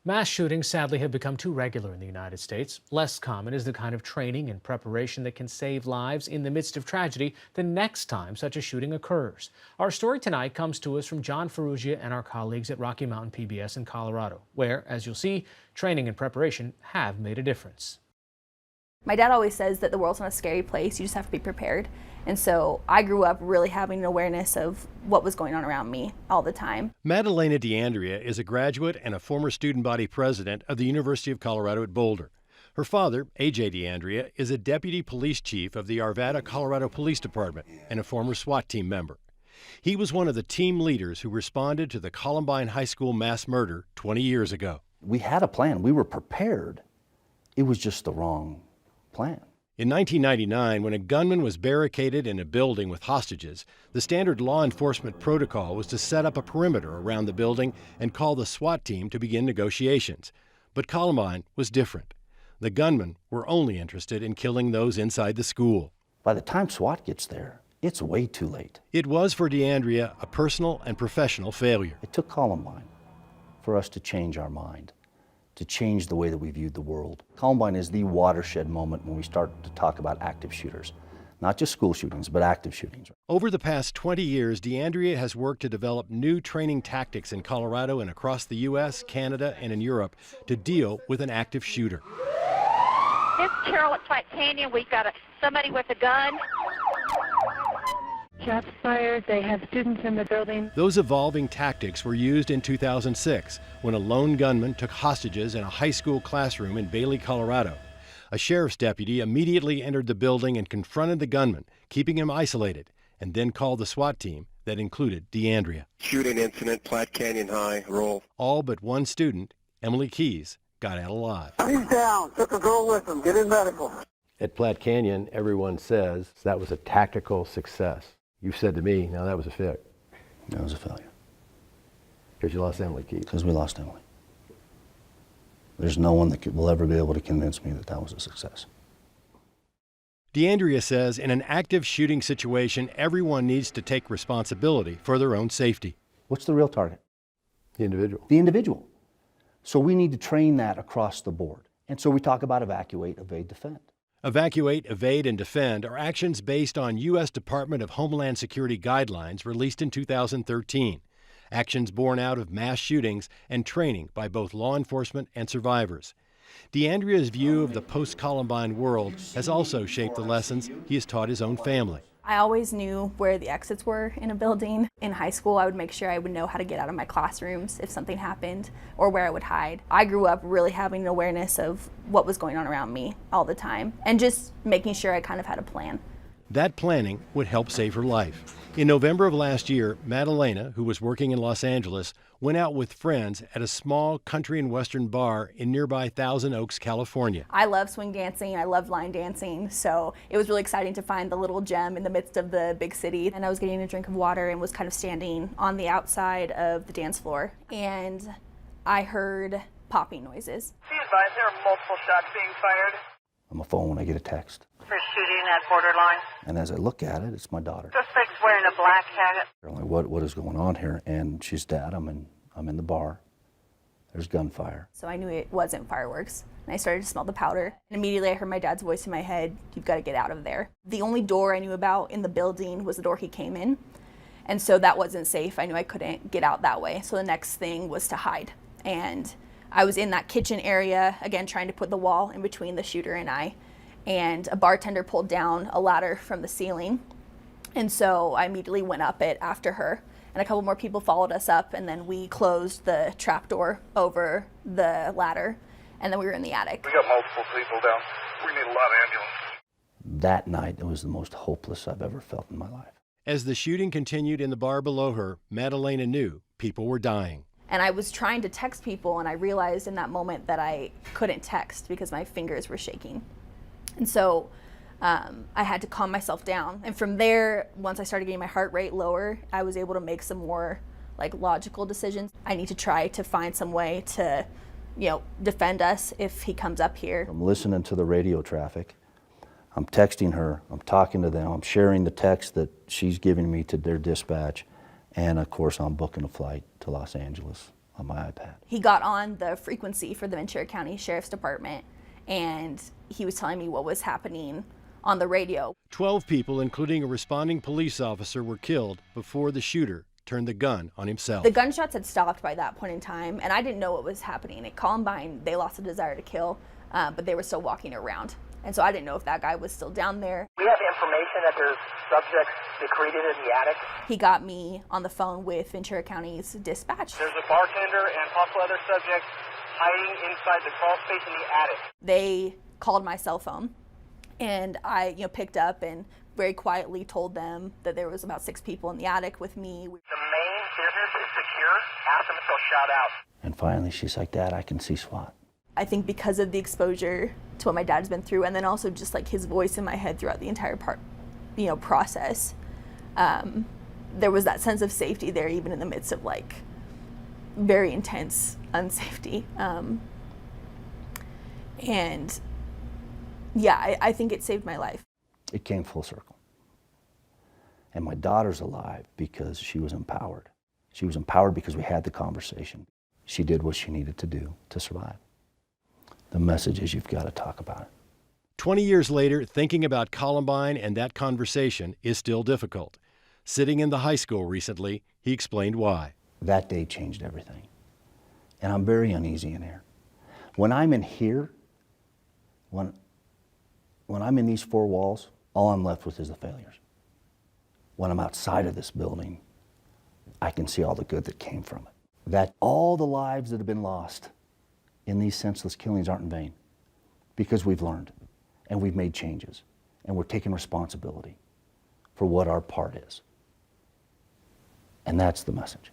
Mass shootings sadly have become too regular in the United States. Less common is the kind of training and preparation that can save lives in the midst of tragedy the next time such a shooting occurs. Our story tonight comes to us from John Ferrugia and our colleagues at Rocky Mountain PBS in Colorado, where, as you'll see, training and preparation have made a difference. My dad always says that the world's not a scary place, you just have to be prepared. And so I grew up really having an awareness of what was going on around me all the time. Madalena DeAndrea is a graduate and a former student body president of the University of Colorado at Boulder. Her father, A.J. DeAndrea, is a deputy police chief of the Arvada, Colorado Police Department and a former SWAT team member. He was one of the team leaders who responded to the Columbine High School mass murder 20 years ago. We had a plan. We were prepared. It was just the wrong plan. In 1999, when a gunman was barricaded in a building with hostages, the standard law enforcement protocol was to set up a perimeter around the building and call the SWAT team to begin negotiations. But Columbine was different. The gunmen were only interested in killing those inside the school. By the time SWAT gets there, it's way too late. It was for DeAndrea a personal and professional failure. It took Columbine for us to change our mind, to change the way that we viewed the world. Columbine is the watershed moment when we start to talk about active shooters. Not just school shootings, but active shootings. Over the past 20 years, DeAndrea has worked to develop new training tactics in Colorado and across the U.S., Canada, and in Europe to deal with an active shooter. This is Carol at Platte Canyon. We've got somebody with a gun. Shots fired. They have students in the building. Those evolving tactics were used in 2006 when a lone gunman took hostages in a high school classroom in Bailey, Colorado. A sheriff's deputy immediately entered the building and confronted the gunman, keeping him isolated, and then called the SWAT team that included DeAndrea. Shooting incident, Platte Canyon High, roll. All but one student, Emily Keys, got out alive. He's down. Took a girl with him. Get in medical. At Platte Canyon, everyone says that was a tactical success. You said to me, now that was a failure. That was a failure. Because you lost Emily Keys. Because we lost Emily. There's no one that will ever be able to convince me that that was a success. DeAndrea says in an active shooting situation, everyone needs to take responsibility for their own safety. What's the real target? The individual. The individual. So we need to train that across the board. And so we talk about evacuate, evade, defend. Evacuate, evade, and defend are actions based on U.S. Department of Homeland Security guidelines released in 2013. Actions born out of mass shootings and training by both law enforcement and survivors. DeAndrea's view of the post-Columbine world has also shaped the lessons he has taught his own family. I always knew where the exits were in a building. In high school, I would make sure I would know how to get out of my classrooms if something happened or where I would hide. I grew up really having an awareness of what was going on around me all the time and just making sure I kind of had a plan. That planning would help save her life. In November of last year, Madalena, who was working in Los Angeles, went out with friends at a small country and western bar in nearby Thousand Oaks, California. I love swing dancing, I love line dancing, so it was really exciting to find the little gem in the midst of the big city. And I was getting a drink of water and was kind of standing on the outside of the dance floor, and I heard popping noises. Be advised, there are multiple shots being fired. On my phone when I get a text. For shooting at borderline. And as I look at it, it's my daughter. Suspect's wearing a black hat. I'm like, what is going on here? And she's, Dad, I'm in the bar. There's gunfire. So I knew it wasn't fireworks. And I started to smell the powder. And immediately I heard my dad's voice in my head, you've got to get out of there. The only door I knew about in the building was the door he came in. And so that wasn't safe. I knew I couldn't get out that way. So the next thing was to hide. And I was in that kitchen area, again, trying to put the wall in between the shooter and I. And a bartender pulled down a ladder from the ceiling. And so I immediately went up it after her. And a couple more people followed us up, and then we closed the trapdoor over the ladder, and then we were in the attic. We got multiple people down. We need a lot of ambulances. That night, it was the most hopeless I've ever felt in my life. As the shooting continued in the bar below her, Madalena knew people were dying. And I was trying to text people, and I realized in that moment that I couldn't text because my fingers were shaking. And so I had to calm myself down. And from there, once I started getting my heart rate lower, I was able to make some more logical decisions. I need to try to find some way to, defend us if he comes up here. I'm listening to the radio traffic. I'm texting her. I'm talking to them. I'm sharing the text that she's giving me to their dispatch. And of course, I'm booking a flight to Los Angeles on my iPad. He got on the frequency for the Ventura County Sheriff's Department, and he was telling me what was happening on the radio. 12 people, including a responding police officer, were killed before the shooter turned the gun on himself. The gunshots had stopped by that point in time, and I didn't know what was happening. At Columbine, they lost the desire to kill, but they were still walking around. And so I didn't know if that guy was still down there. We have information that there's subjects secreted in the attic. He got me on the phone with Ventura County's dispatch. There's a bartender and possible other subjects hiding inside the crawl space in the attic. They called my cell phone, and I picked up and very quietly told them that there was about 6 people in the attic with me. The main business is secure. Ask them if they'll shout out. And finally, she's like, Dad, I can see SWAT. I think because of the exposure to what my dad's been through, and then also just like his voice in my head throughout the entire process, there was that sense of safety there, even in the midst of like very intense unsafety. And yeah, I think it saved my life. It came full circle. And my daughter's alive because she was empowered. She was empowered because we had the conversation. She did what she needed to do to survive. The message is you've got to talk about it. 20 years later, thinking about Columbine and that conversation is still difficult. Sitting in the high school recently, he explained why. That day changed everything. And I'm very uneasy in here. When I'm in here, when I'm in these 4 walls, all I'm left with is the failures. When I'm outside of this building, I can see all the good that came from it. That all the lives that have been lost in these senseless killings aren't in vain, because we've learned and we've made changes and we're taking responsibility for what our part is. And that's the message.